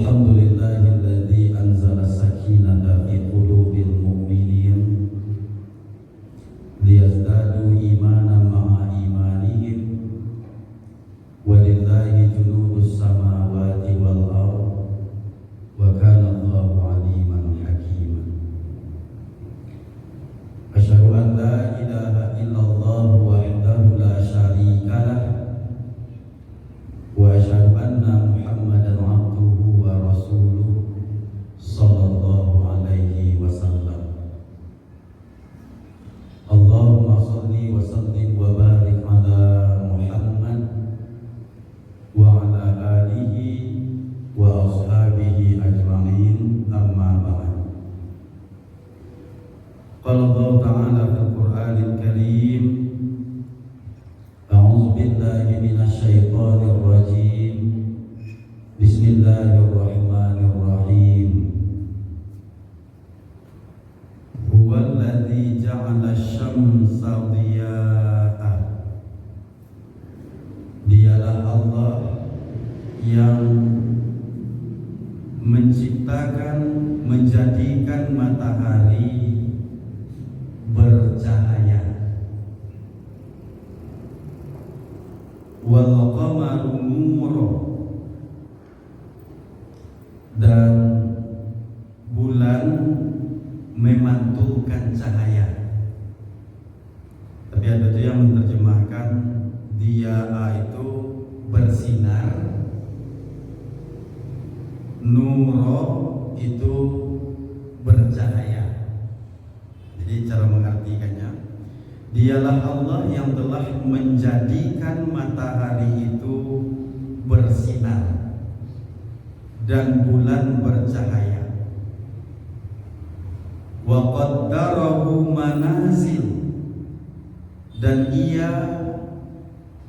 Alhamdulillahilladzi anzala sakinata fi qulubil mu'minin liyazdadu imanan ma'a imanihim walillahi junudus samawati wal ardh wa kana Allahu aliman hakiman. Asyhadu an la ilaha illallah wahdahu la syarika lah wa asyhadu anna Muhammadan abduhu wa rasuluh sallallahu alaihi wasallam. Allahumma shalli wa sallim wa barik ala Muhammad wa ala alihi wa ashabihi ajma'in, amma ba'd. Qala Allah ta'ala fil Qur'anil Karim, a'udzu billahi minasy syaithanir rajim. Bismillahirrahmanirrahim. Huwallazi ja'ala asy-syamsa dhiya'a. Dialah Allah yang menciptakan, menjadikan matahari bercahaya, wal qamaru nura, dan bulan memantulkan cahaya. Tapi ada tuh yang menerjemahkan dia'a itu bersinar, nuro itu bercahaya. Jadi cara mengartikannya, dialah Allah yang telah menjadikan matahari itu bersinar dan bulan bercahaya. Wa qaddarahu manazil, dan ia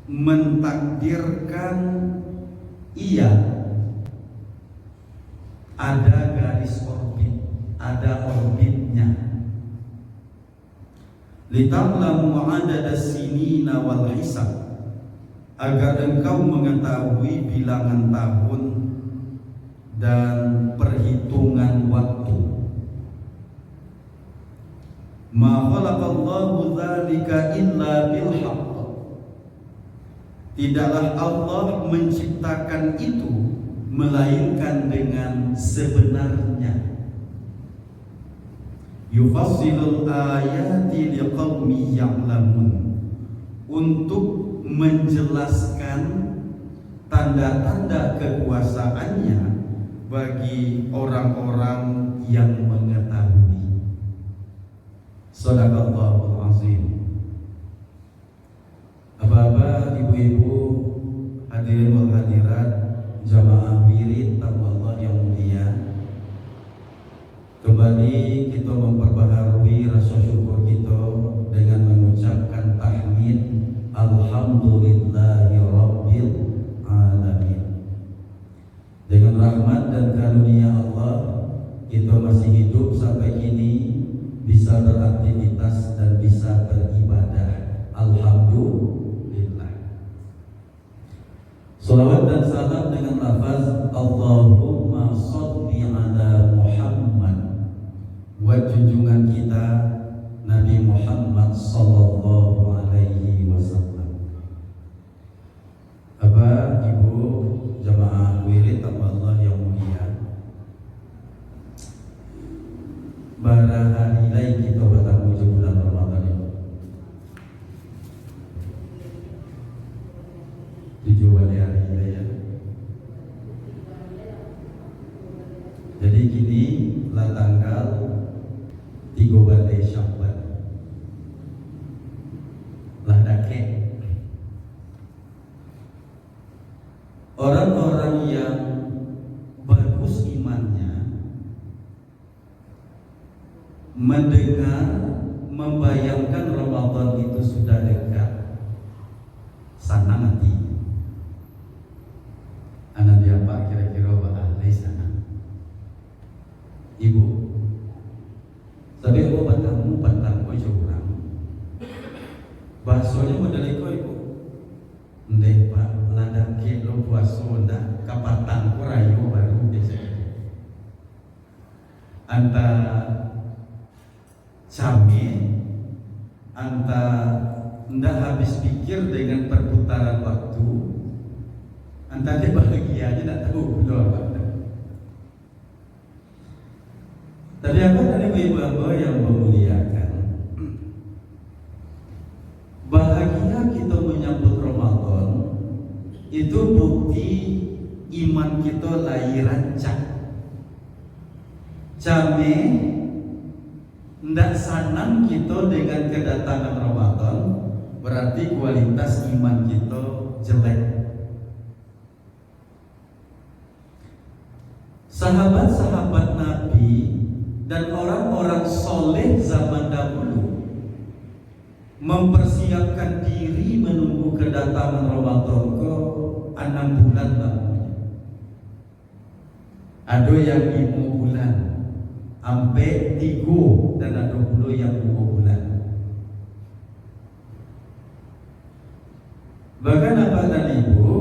mentakdirkan ia ada garis orbit, ada orbitnya. Lita'lamu 'adadas sinina wal hisab, agar engkau mengetahui bilangan tahun dan perhitungan waktu. Ma khalaqallahu dzalika illa bil haqq, tidaklah Allah menciptakan itu melainkan dengan sebenarnya. Yufassilul ayati liqaumin ya'lamun, untuk menjelaskan tanda-tanda kekuasaannya bagi orang-orang yang mengetahui. Shadaqallahul azim. Bapak, ibu-ibu, hadirin wal hadirat, jamaah wirid tamu Allah yang mulia, kembali kita memperbaharui rasa syukur kita dengan mengucapkan tahmid alhamdulillahi rabbil alamin. Dengan rahmat dan karunia Allah, kita masih hidup sampai kini, bisa beraktivitas dan bisa beribadah. Alhamdulillah. Salawat dan salam dengan lafaz Allahumma sholli ala Muhammad, buat junjungan kita Nabi Muhammad sallallahu alaihi wasallam. Bapak, Ibu, jamaah wirid Allah yang mulia, bara hari lain kita bertemu di bulan Ramadan ini. Tujuan hari raya. Jadi kini lah tanggal 3 Syawal. Lah dake. Orang-orang yang bagus imannya mendengar, membayangkan Ramadan itu sudah dekat, sana nanti. Anak dia Pak kira-kira ahli sana. Ibu, tapi aku batamu curang. Bahasanya model itu ibu. Ndek Pak, ladang ke lo puaso ndak kapatan ko rayo baru biasa. anta cami, anta ndak habis pikir dengan perputaran waktu, anta dia bahagianya ndak tahu betul apa. Tapi apa tadi ibu-ibu yang memuliakan, bahagia kita menyambut Ramadan itu bukti iman kita lagi rancak. Came ndak senang kita dengan kedatangan Ramadan, berarti kualitas iman kita jelek. Sahabat-sahabat Nabi dan orang-orang soleh zaman dahulu mempersiapkan diri menunggu kedatangan Ramadan ke 6 bulan lamanya. Ada yang 5 bulan sampai 3 dan ada pula yang 2 bulan. Bahkan apa dan ibu,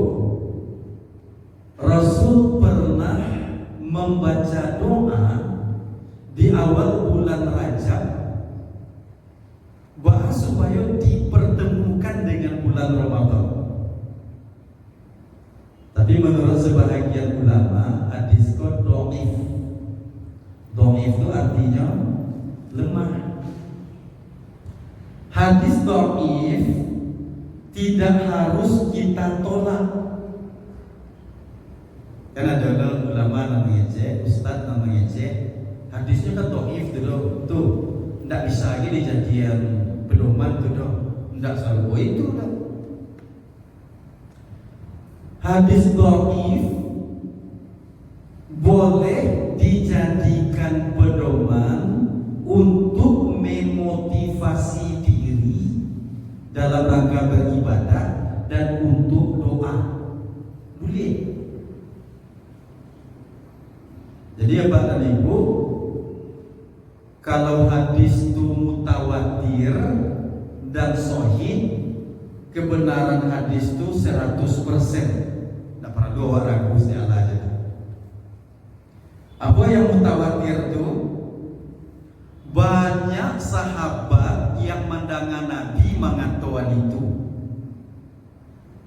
Rasul pernah membaca doa di awal bulan Rajab bahwa supaya dipertemukan dengan bulan Ramadan. Tapi menurut sebahagian ulama, hadis itu dhaif. Dhaif itu artinya lemah. Hadis dhaif tidak harus kita tolak. Karena ada ulama namanya cek, ustaz namanya cek, hadisnya kan dhaif tuh, ndak bisa lagi dijadikan pedoman tuh dong, ndak selalu itu dah. Hadis dhaif boleh dijadikan pedoman untuk memotivasi diri dalam rangka beribadah dan untuk doa. Boleh. Jadi apa dan ibu, kalau hadis itu mutawatir dan sahih, kebenaran hadis itu 100%. Tidak pernah dua ragu Allah aja. Apa yang mutawatir itu? Banyak sahabat yang mendengar Nabi mengatakan itu,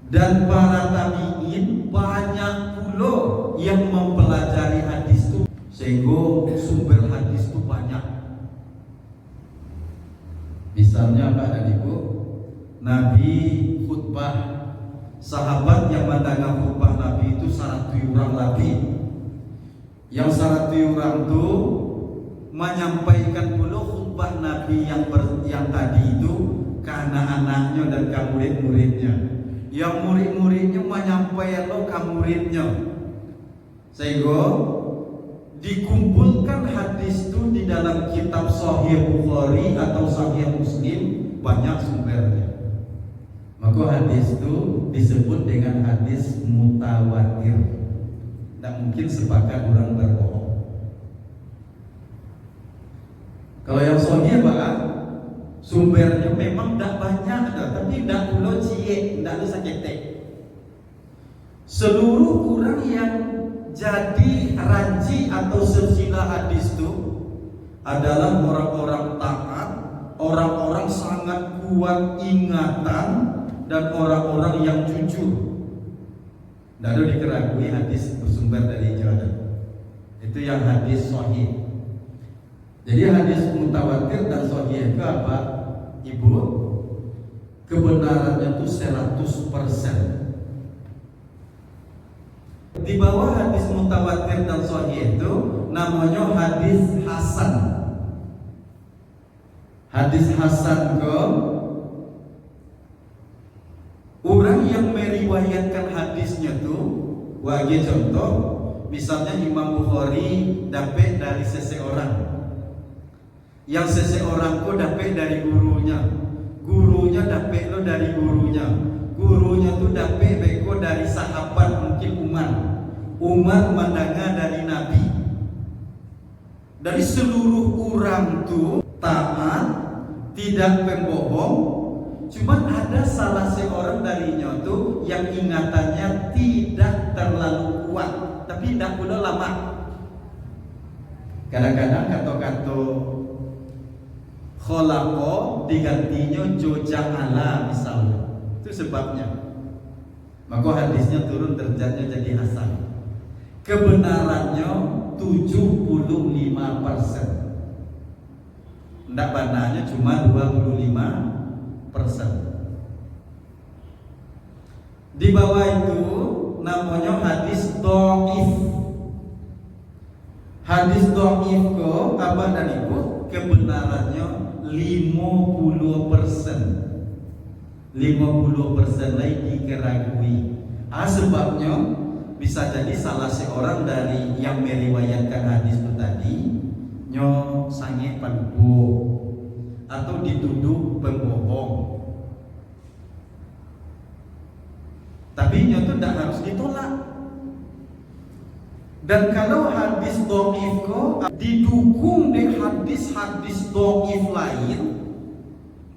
dan para tabi'in banyak pula yang mempelajari hadis itu, sehingga sumber hadis itu banyak. Misalnya apa dan ibu, Nabi khutbah, sahabat yang mendengar khutbah Nabi itu 100 orang lebih. Yang 100 orang itu menyampaikan pula khutbah Nabi yang tadi itu ke anak-anaknya dan ke murid-muridnya. Yang murid-muridnya menyampaikan ke muridnya, sehingga dikumpulkan hadis itu di dalam kitab Sahih Bukhari atau Sahih Muslim, banyak sumbernya. Maka hadis itu disebut dengan hadis mutawatir. Tidak mungkin sepakat orang berbohong. Kalau yang sahih apa? Sumbernya memang tidak banyak, tapi tidak pula cie, tidak ada sakit. Seluruh orang yang jadi ranci atau silsilah hadis itu adalah orang-orang taat, orang-orang sangat kuat ingatan, dan orang-orang yang jujur. Tidak ada dikeragui hadis bersumber dari Jordan. Itu yang hadis sahih. Jadi hadis mutawatir dan sahih itu apa? Ibu, kebenarannya itu 100%. Di bawah hadis mutawatir dan sahih itu namanya hadis hasan. Hadis hasan ke orang yang meriwayatkan hadisnya tuh, bagi contoh, misalnya Imam Bukhari dapat dari seseorang, yang seseorang kok dapat dari gurunya, gurunya dapat lo dari gurunya, gurunya tuh dapat beko dari sahabat mungkin Umar mendengar dari Nabi. Dari seluruh orang tuh taat, tidak pembohong. Cuma ada salah seorang darinya tuh yang ingatannya tidak terlalu kuat, tapi tidak pula lama. Kadang-kadang kata-kata kholaqo digantinya joja'ala misalnya. Itu sebabnya. Maka hadisnya turun derajatnya jadi hasan. Kebenarannya 75%. Ndak benarnya cuma 25%. Di bawah itu namanya hadis dhaif. Hadis dhaif ko apa dan itu kebenarannya 50%. 50% lagi keragui. Sebabnya bisa jadi salah seorang dari yang meriwayatkan hadis itu tadi nyo sange padupo atau dituduh pembohong. Tapi nyo itu tidak harus ditolak. Dan kalau hadis dhaif ko didukung dengan hadis-hadis dhaif lain,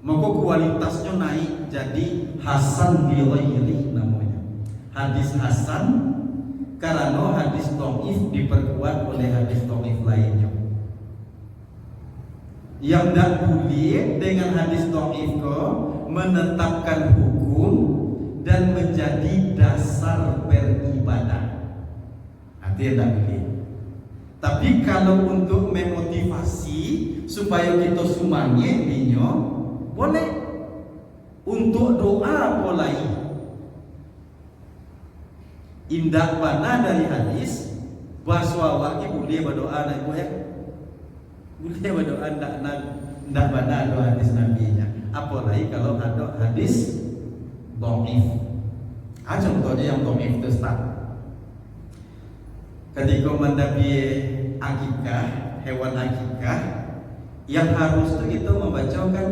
maka kualitasnya naik jadi hasan li ghairi namanya. Hadis hasan karena hadis dhaif diperkuat oleh hadis dhaif lainnya. Yang tidak boleh dengan hadis dhaif ko menetapkan hukum dan menjadi dasar beribadah. Artinya tidak boleh. Tapi kalau untuk memotivasi supaya kita semangat dinyo, boleh. Untuk doa boleh. Indah mana dari hadis bahwa waki boleh berdoa nak ibu ya. Boleh berdoa ndak mana doa hadis nabinya. Apalagi kalau ada hadis dhaif. Contohnya yang dhaif itu Ustaz. Ketika mendapi akikah, hewan akikah, yang harus itu kita membacakan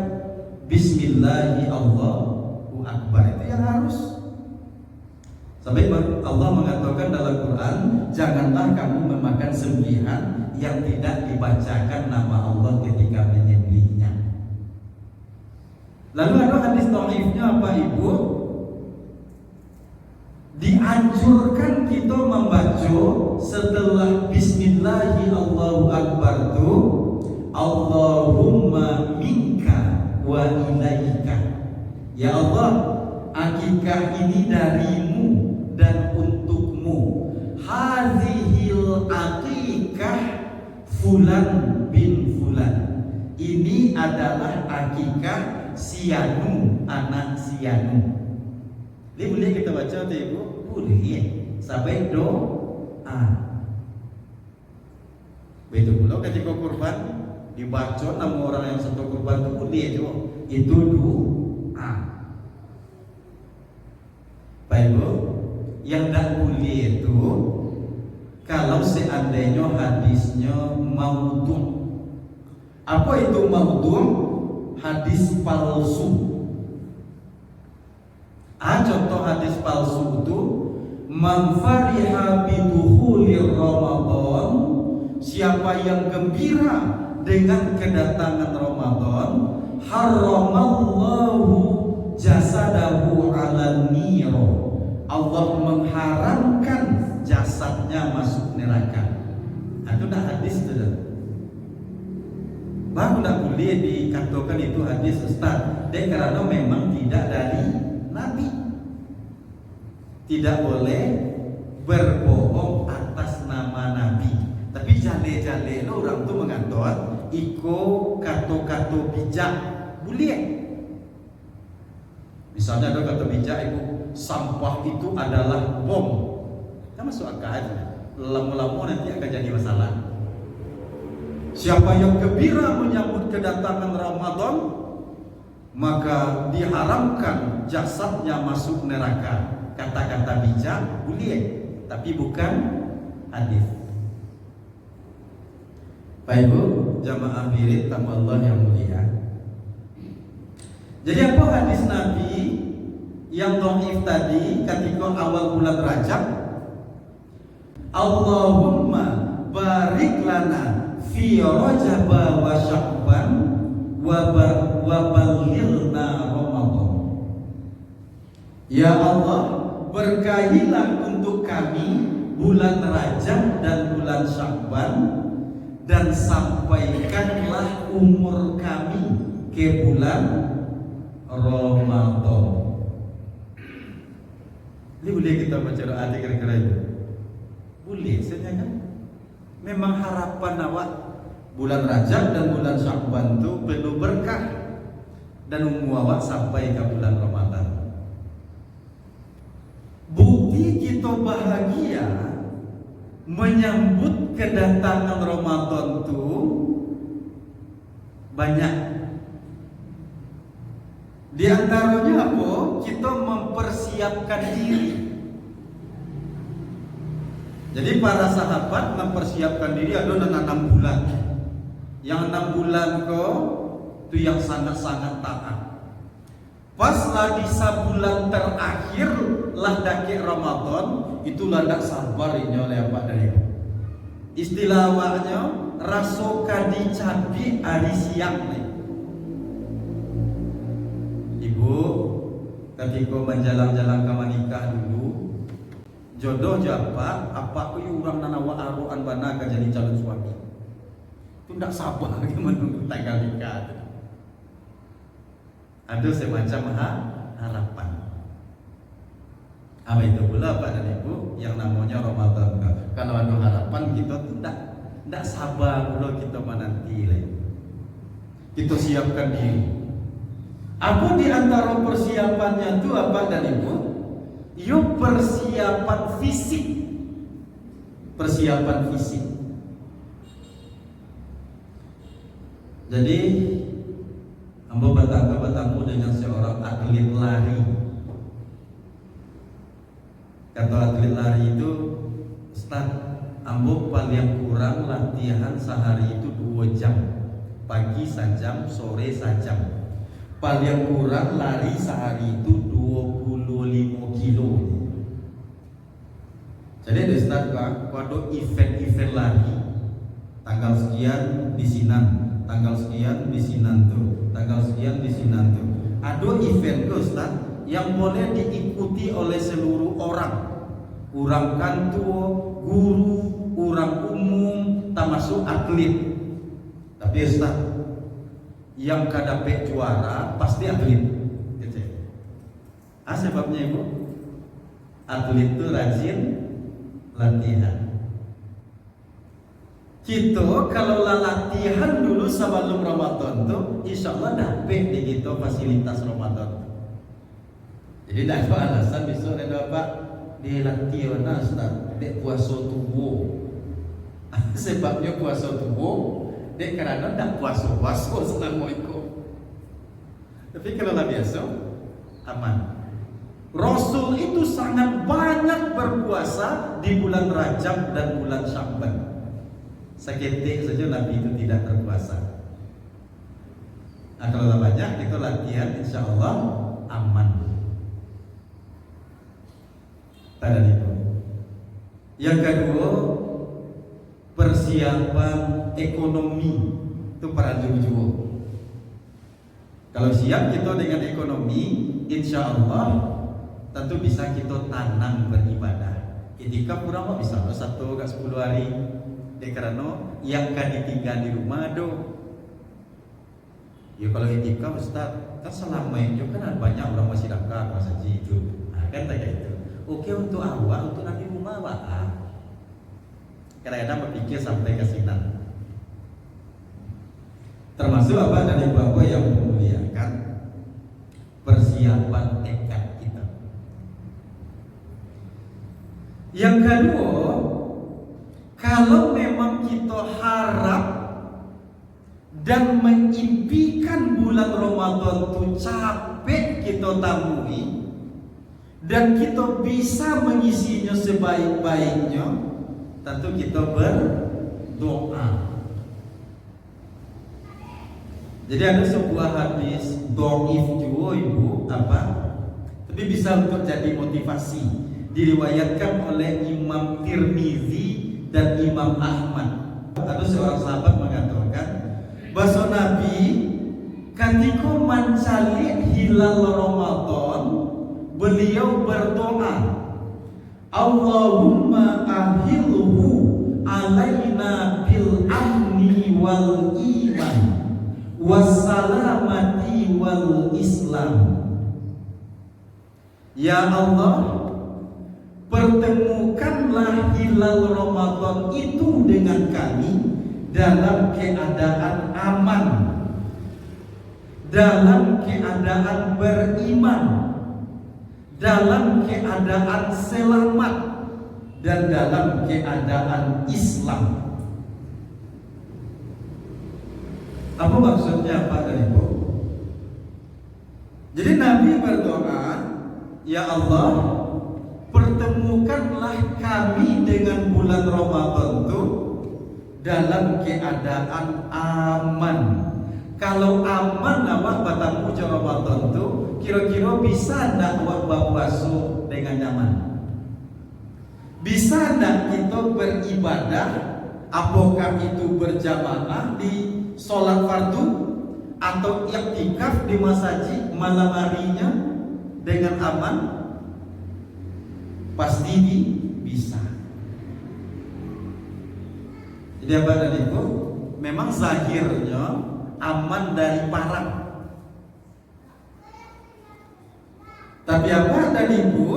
Bismillahi Allahu Akbar, itu yang harus. Sampai Allah mengatakan dalam Quran, janganlah kamu memakan sembelihan yang tidak dibacakan nama Allah ketika menyembelihnya. Lalu ada hadis dhaifnya apa Ibu? Dianjurkan kita membaca setelah Bismillahi Allahu Akbar itu Allahumma minka wa ilaika. Ya Allah, akikah ini darimu dan untukmu. Hadhil akikah fulan bin fulan. Ini adalah akikah sianu anak sianu. Ini boleh kita baca atau Ibu? Boleh. Sampai doa. Begitu pula ketika kurban dibaca nama orang yang satu kurban itu boleh juga. Itu doa. Baik Bu, yang tak boleh itu kalau seandainya hadisnya maudhu'. Apa itu maudhu'? Hadis palsu. Contoh hadis palsu itu man fariha bidukhuli Ramadan, siapa yang gembira dengan kedatangan Ramadan, haramallahu jasadahu 'alan nar. Allah mengharamkan jasadnya masuk neraka. Itu dah hadis itu. Baru tidak boleh dikatakan itu hadis Ustaz. Dan karena memang tidak dari Nabi. Tidak boleh berbohong atas nama Nabi. Tapi jale-jale orang tu mengatur iko kato-kato bijak boleh. Misalnya ada kata bijak Ibu, sampah itu adalah bom. Kan masuk akal. Lama-lama nanti akan jadi masalah. Siapa yang gembira menyambut kedatangan Ramadan, maka diharamkan jasadnya masuk neraka. Kata-kata bijak boleh, tapi bukan hadis. Baik Bu, jamaah wirid tamu Allah yang mulia. Jadi apa hadis Nabi yang dhaif tadi ketika awal bulan Rajab? Allahumma barik lana fi Rajab wa Sya'ban wa balighna Ramadan. Ya Allah, berkahilah untuk kami bulan Rajab dan bulan Sya'ban dan sampaikanlah umur kami ke bulan Ramadan. Ini boleh kita baca doa kira-kira itu? Boleh saja kan? Memang harapan awak bulan Rajab dan bulan Sya'ban itu penuh berkah dan umur awak sampai ke bulan Ramadan. Bukti kita bahagia menyambut kedatangan Ramadan itu banyak. Di antaranya apa? Kita mempersiapkan diri. Jadi para sahabat mempersiapkan diri ada dalam 6 bulan. Yang 6 bulan itu yang sangat-sangat taat. Pas lagi sebulan terakhir lah daki Ramadan, itulah tak sabar ini oleh Pak dari. Istilah awaknya rasoka dicabi hari siang nih. Ibu ketika menjalan-jalan ke menikah dulu, jodoh japa apa orang nanawa aruan bana ke jadi calon suami. Itu tidak sabar menunggu tanggal nikah. Ada semacam harapan. Apa itu pula Pak dan Ibu yang namanya Ramadan. Kalau ada harapan kita tidak sabar pula kita menanti lagi. Kita siapkan diri. Apa di antara persiapannya itu apa dan Ibu? Yuk persiapan fisik. Persiapan fisik. Jadi ambo bertemu dengan seorang atlet lari. Kata atlet lari itu, Ustaz, ambo paling kurang latihan sehari itu 2 jam. Pagi sajam, sore sajam. Paling kurang lari sehari itu 25 kilo. Jadi ada Ustaz, pada event-event lari tanggal sekian di Sinan, tanggal sekian di Sinan tuh, tanggal sekian di Sinan tuh. Ada event ke Ustaz yang boleh diikuti oleh seluruh orang. Orang kantor, guru, orang umum, termasuk atlet. Tapi Ustaz, yang kadapet juara pasti atlet. Sebabnya Ibu, atlet itu rajin latihan. Kita kalau latihan dulu sebelum Ramadan tuh, insya Allah dapat di kita fasilitas Ramadan. Jadi tidak ada alasan besok ada apa dia latihan Ustaz, dia puasa tubuh. Sebabnya puasa tubuh, dia karena tidak puasa selama itu. Tapi kalau lah biasa, aman. Rasul itu sangat banyak berpuasa di bulan Rajab dan bulan Sya'ban. Seketik saja Nabi itu tidak berpuasa. Nah, kalau banyak itu latihan, insya Allah aman. Tanda itu. Yang kedua, persiapan ekonomi itu para juru-juru. Kalau siap kita dengan ekonomi, insya Allah tentu bisa kita tanam beribadah. Itikaf kurang bisa 1 ke 10 hari. Karena yang kan ditinggal di rumah do. Ya kalau itikaf Ustaz, kan selama itu kan banyak orang masih sedekah masa itu. Nah, kan kayak itu. Oke untuk awak, untuk nanti rumah awak. Kadang-kadang berpikir sampai ke sini. Termasuk apa dari Bapak yang memuliakan persiapan tekad kita. Yang kedua, kalau memang kita harap dan mengimpikan bulan Ramadan itu capek kita temui dan kita bisa mengisinya sebaik-baiknya, tentu kita berdoa. Jadi ada sebuah hadis dhaif juga Ibu, apa? Tapi bisa untuk jadi motivasi. Diriwayatkan oleh Imam Tirmizi dan Imam Ahmad. Ada seorang sahabat mengatakan bahwa Nabi ketika mencari hilal Ramadan, beliau berdoa, Allahumma ahilhu alaina bil amni wal iman wassalamati wal islam. Ya Allah, pertemukanlah hilal Ramadan itu dengan kami dalam keadaan aman, dalam keadaan beriman, dalam keadaan selamat, dan dalam keadaan Islam. Apa maksudnya Pak dan Ibu? Jadi Nabi berdoa, ya Allah, pertemukanlah kami dengan bulan Ramadan itu dalam keadaan aman. Kalau aman awak batamu ke Ramadan itu, kira-kira bisa ndak awak berpuasa dengan nyaman? Bisa ndak kita beribadah, apakah itu berjamaah di sholat fardu atau iktikaf di masjid malam harinya dengan aman? Pasti bisa. Jadi apa tadi itu? Memang zahirnya aman dari parang. Tapi apa tadi itu?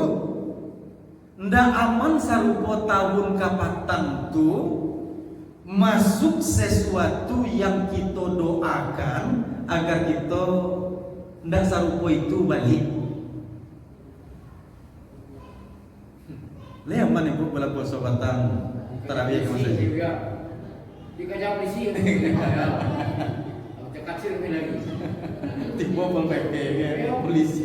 Ndak aman sarupa tahun kapatan tu masuk sesuatu yang kita doakan agar kita ndak sarupa itu balik. Lihat mana ibu bola puasa batang tarawih ke masjid. Dikajak polisi. Cakap sih lebih lagi. Tiba pun PP polisi.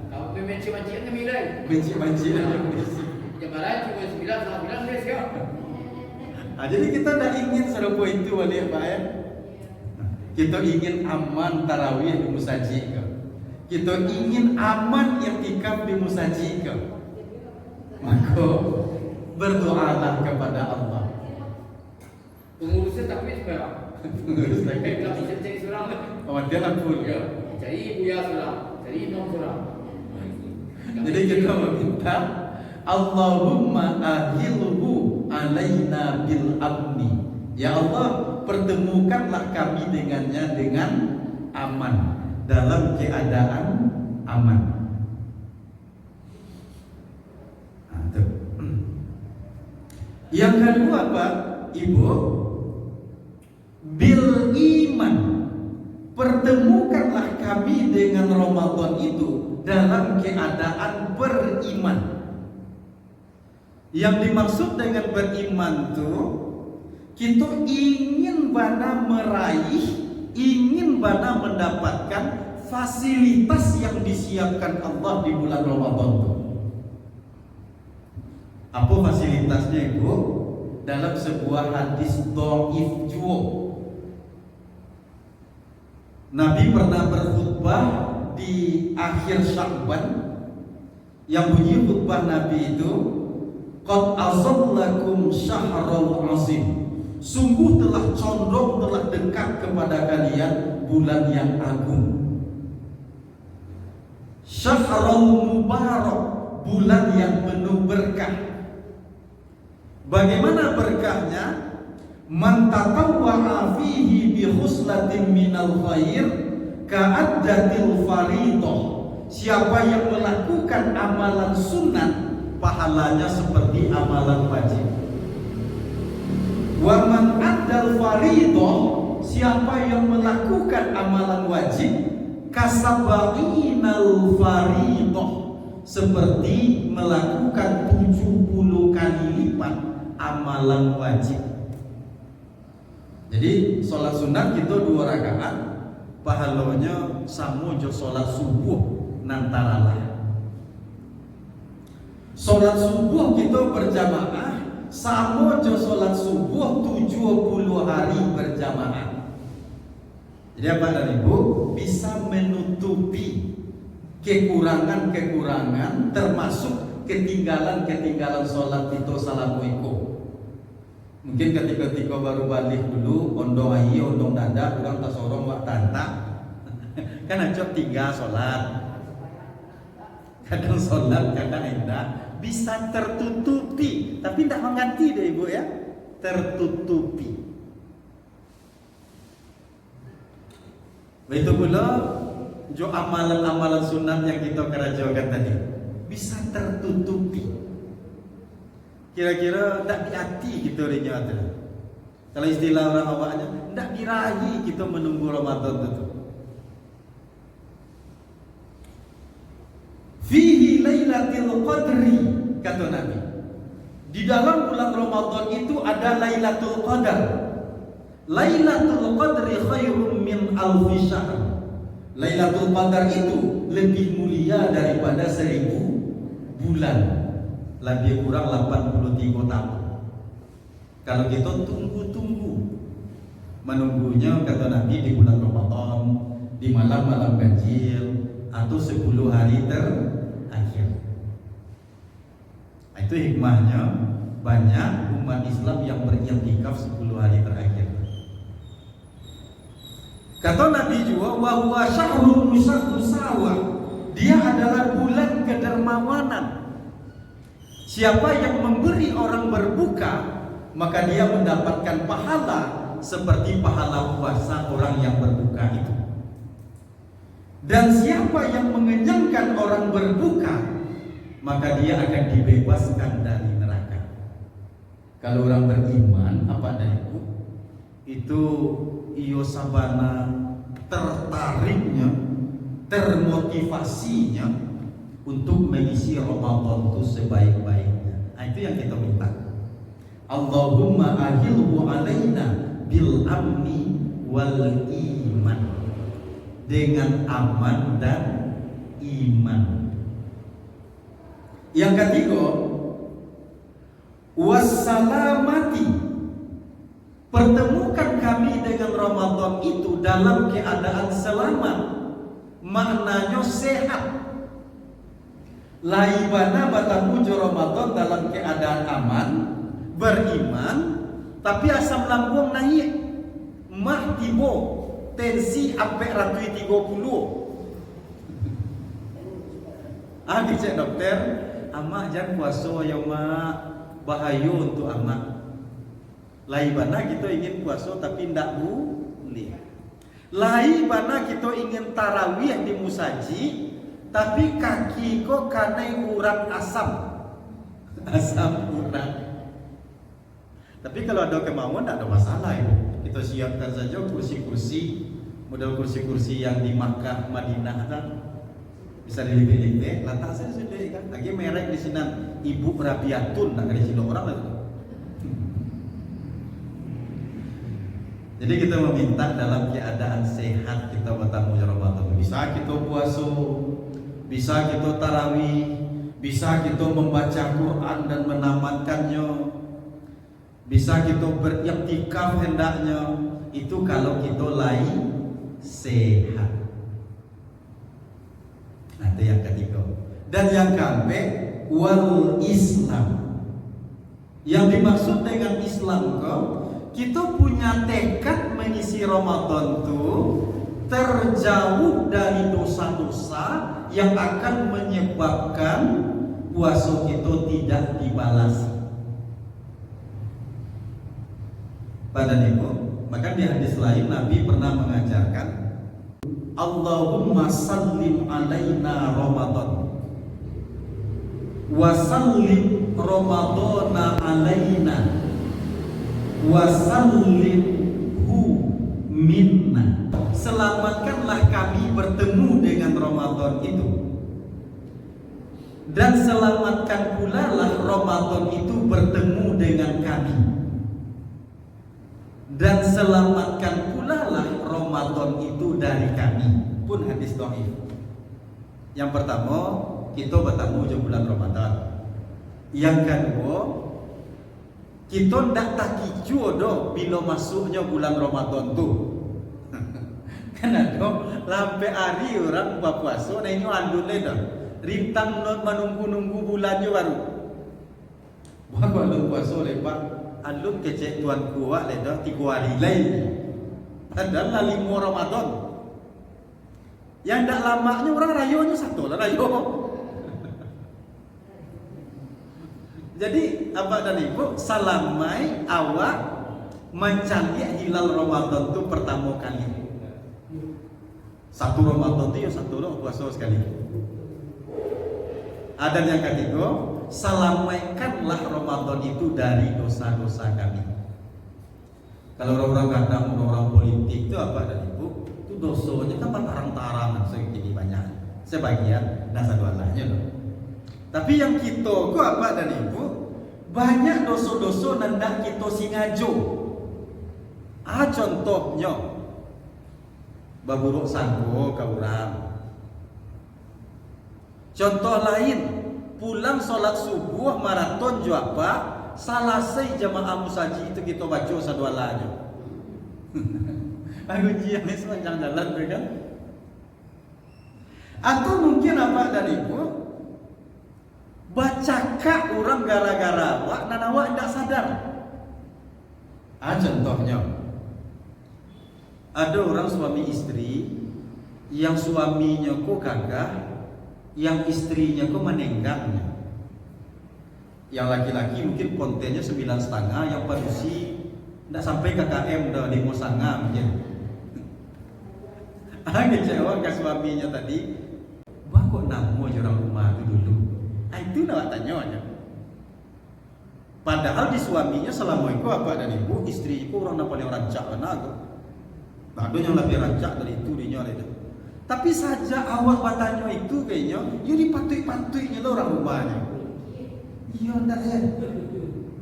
Kau benci-bencian ke milai. Benci-bencian aja polisi. Jemaah cuma 9 salah bilang dia siap. Jadi kita tidak ingin serupa itu balik Pak ya. Kita ingin aman tarawih di musajid. Kita ingin aman i'tikaf di musajid. Maka berdoalah kepada Allah. Pengurusnya tapi sekarang. Pengurus lagi. Kalau bisa cari surang. Oh dia lampul. Ya, cari buya surang, cari imam surang. Jadi kita meminta Allahumma ahilhu alaina bil amni. Ya Allah, pertemukanlah kami dengannya dengan aman, dalam keadaan aman. Yang kedua Pak, Ibu, bil iman, pertemukanlah kami dengan Ramadan itu dalam keadaan beriman. Yang dimaksud dengan beriman itu, kita ingin bana meraih, ingin bana mendapatkan fasilitas yang disiapkan Allah di bulan Ramadan itu. Apa fasilitasnya Ibu? Dalam sebuah hadis dhaif juga, Nabi pernah berkhutbah di akhir Sya'ban yang bunyi khutbah Nabi itu, qad azallakum syahrul azim, sungguh telah condong, telah dekat kepada kalian bulan yang agung. Syahrul mubarak, bulan yang penuh berkah. Bagaimana berkahnya? Man tatawwa'a fihi bi khuslatin minal khair ka'addatil faridah. Siapa yang melakukan amalan sunat, pahalanya seperti amalan wajib. Wa man addal faridah, siapa yang melakukan amalan wajib, kasabainal faridah, seperti melakukan 70 kali lipat amalan wajib. Jadi sholat sunat kita 2 rakaat, pahalanya sama jo sholat subuh nantaralah. Sholat subuh kita berjamaah sama jo sholat subuh 70 hari berjamaah. Jadi apa dan Ibu, bisa menutupi kekurangan-kekurangan, termasuk ketinggalan-ketinggalan sholat itu salamualaikum. Mungkin ketika baru balik dulu, ondong ayi, ondong dada, kurang tak sorong wak tanta. Kan acok tinggal sholat. kadang sholat, kadang enggak, bisa tertutupi, tapi tidak mengganti deh ibu ya, tertutupi. Begitu pula jo amalan-amalan sunat yang kita kerajakan tadi bisa tertutupi. Kira-kira tak di hati kita rinya tu. Kalau istilah orang awaknya, tak dirahi kita menunggu Ramadan itu. Fihi Lailatul Qadri, kata Nabi. Di dalam bulan Ramadan itu ada Lailatul Qadar. Lailatul Qadri khairum min alfi syahr. Lailatul Qadar itu lebih mulia daripada 1000 bulan. Lebih kurang 83 tahun. Kalau kita tunggu-tunggu menunggunya, kata Nabi, di bulan Ramadan, di malam-malam ganjil, atau 10 hari terakhir. Itu hikmahnya, banyak umat Islam yang beriktikaf 10 hari terakhir. Kata Nabi juga, wa huwa syahrul musawah. Dia adalah bulan kedermawanan. Siapa yang memberi orang berbuka, maka dia mendapatkan pahala seperti pahala puasa orang yang berbuka itu. Dan siapa yang mengenyangkan orang berbuka, maka dia akan dibebaskan dari neraka. Kalau orang beriman, apa ada itu iyo sabana tertariknya, termotivasinya untuk mengisi Ramadan itu sebaik-baiknya. Itu yang kita minta. Allahumma ahilhu alaina bil amni wal iman, dengan aman dan iman. Yang ketiga, wassalamati, pertemukan kami dengan Ramadan itu dalam keadaan selamat, maknanya sehat. Laibana batamuju Ramadan dalam keadaan aman, beriman, tapi asam lambung naik, mah tibo, tensi sampai 130. Dicek dokter, amak jangan puasa ya mak, bahaya untuk amak. Laibana kita ingin puasa tapi ndak boleh. Laibana kita ingin tarawih di musaji, tapi kaki kok karena urat asam urat. Tapi kalau ada kemauan tidak ada masalah ya. Kita siapkan saja kursi-kursi, model kursi-kursi yang di Makkah, Madinah kan, bisa dilipet-lipet. Lantas saya sudah kan, lagi merek di sini Ibu Rabiatun, nak dari sini orang lagi. Jadi kita meminta dalam keadaan sehat kita bertamu Ramadan. Bisa kita puasa, bisa kita tarawih, bisa kita membaca Quran dan menamatkannya, bisa kita beriktikaf hendaknya. Itu kalau kita lain sehat. Itu yang ketiga. Dan yang keempat, wal Islam. Yang dimaksud dengan Islam kau, kita punya tekad mengisi Ramadan itu terjauh dari dosa-dosa yang akan menyebabkan puasa kita tidak dibalas. Pada niku, maka di hadis lain Nabi pernah mengajarkan, Allahumma sallim alaina Ramadan wa sallim Ramadana alaina wa sallimhu minna. Selamatkanlah kami bertemu dengan Ramadan itu, dan selamatkan pula lah Ramadan itu bertemu dengan kami, dan selamatkan pula lah Ramadan itu dari kami. Pun hadis dhaif. Yang pertama, kita bertemu di bulan Ramadan. Yang kedua, kita ndak tak kicu do bila masuknya bulan Ramadan tu. Kenapa? Lampe hari orang berpuasa, nah ini andun le dah. Rintang non menunggu-nunggu bulannya baru. Buat alun puasa lepas, alun kecek tuan kuat le dah 3 hari lain. Padahal 5 Ramadan. Yang ndak lamanya orang rayonya satu lah rayo. Jadi apa dan ibu, salamai awak mencari hilal Ramadan itu pertama kali. Satu Ramadan itu ya satu puasa sekali. Ada yang ketiga, salamaikanlah Ramadan itu dari dosa-dosa kami. Kalau orang kadang orang politik itu apa dan ibu, itu dosanya kan tarang-tarangan segini banyak. Sebagian nasa dualanya loh. Tapi yang kita ku apa dan ibu, banyak dosa-dosa nandak kita singajo. Contohnya baburuk sanggo ke orang. Contoh lain, pulang sholat subuh maraton jo apa, salasai jamaah musaji itu kita baca sadualanya. Aku jian ini sepanjang jalan kan? Atau mungkin apa dan ibu, bacakak orang gara-gara wak dan awak tidak sadar. Contohnya, ada orang suami istri yang suaminya kok gagah, yang istrinya kok menenggaknya. Yang laki-laki mungkin kontennya 9,5, yang padusi tidak sampai KKM udah 5,5 mungkin. Kecewa ke suaminya tadi, wah kok namo orang rumah itu dulu. Itu nak tanya aja. Padahal di suaminya selama itu apa dan ibu, istri itu orang yang paling rancak kan aku. Ada yang lebih rancak dari itu dinya itu. Tapi saja awal batanya itu kayaknya, ya dipantui-pantuinya lo orang rumahnya. Iya tak ya.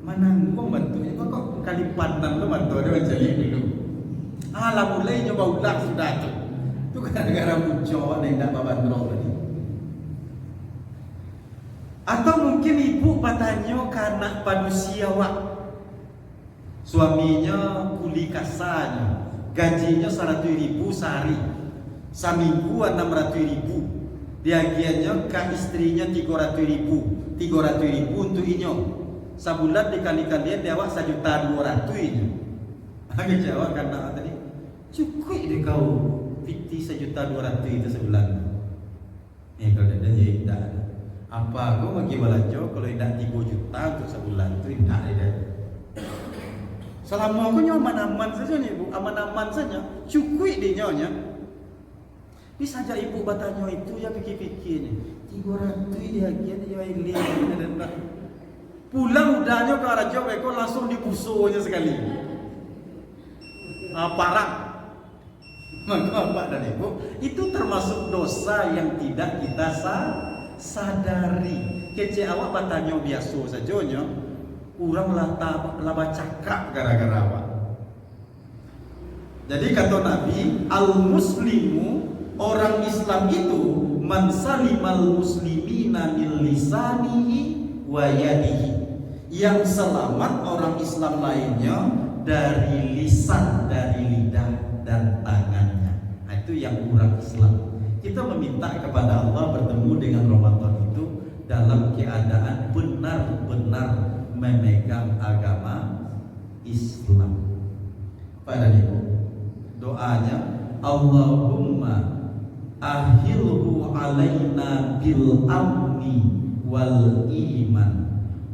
Menanggung bantunya kok kali pandang lo bantu ada macam dulu. Mulai nyoba ulang sudah tu. Itu gara-gara muncul dan tidak babandrol tadi. Atau mungkin ibu bertanya karena padusia wak, suaminya kuli kasanya, gajinya 100.000 sehari, seminggu 600.000, diagiannya ke istrinya 300.000 untuk inyo, sebulan dikalikan dia awak 1.200.000 inyo. Agak jawab karena tadi cukup deh kau fiti 1.200.000 itu sebulan. Kalau ada jadi tidak ada. Apa aku bagi balajo kalau tidak 3 juta untuk sebulan itu tidak ada. Selama aku aman-aman saja nih bu, aman-aman saja, cukup di nyonya. Bisa aja ibu bertanya itu ya pikir-pikir nih, 300 dia ya ini dan pulang udahnya ke raja mereka langsung dibusonya sekali. Parah. Maka apa dan ibu, itu termasuk dosa yang tidak kita sadari. Kece awak bertanya biasa saja, kurang laba cakap gara-gara awak. Jadi kata Nabi, al-muslimu, orang Islam itu man salimal muslimina min lisanihi wa yadihi, yang selamat orang Islam lainnya dari lisan, dari lidah dan tangannya. Itu yang orang Islam. Kita meminta kepada Allah bertemu dengan Ramadan itu dalam keadaan benar-benar memegang agama Islam. Pada ibu, doanya Allahumma ahilhu alaina bil amni wal iman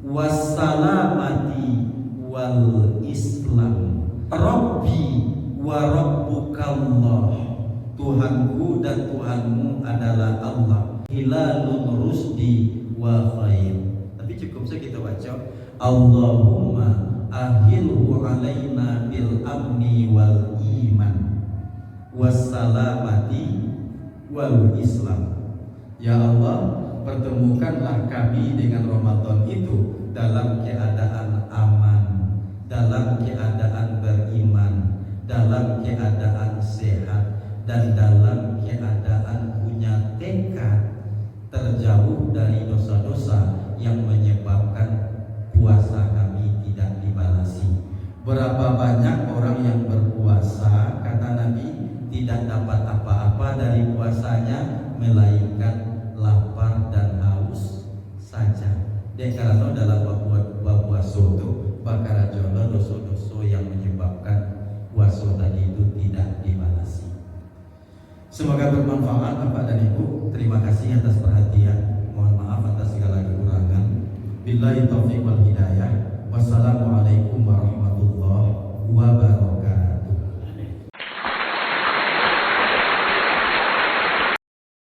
wassalamati wal islam. Rabbi wa rabbukallah, Tuhanku dan Tuhanmu adalah Allah. Hilalun rusdi wa khair. Tapi cukup saja kita baca Allahumma ahilhu alaina bil amni wal iman wassalamati wal islam. Ya Allah, pertemukanlah kami dengan Ramadan itu dalam keadaan aman, dalam keadaan beriman, dalam keadaan sehat, dan dalam keadaan punya tekad terjauh dari dosa-dosa yang menyebabkan puasa kami tidak dibalasi. Berapa banyak orang yang berpuasa, kata Nabi, tidak dapat apa-apa dari puasanya melainkan lapar dan haus saja. Dia karena dalam puasa itu bakal jodoh dosa-dosa yang menyebabkan puasa tadi itu tidak dibalasi. Semoga bermanfaat Bapak dan Ibu. Terima kasih atas perhatian. Mohon maaf atas segala kekurangan. Bila Billahi taufiq wal hidayah.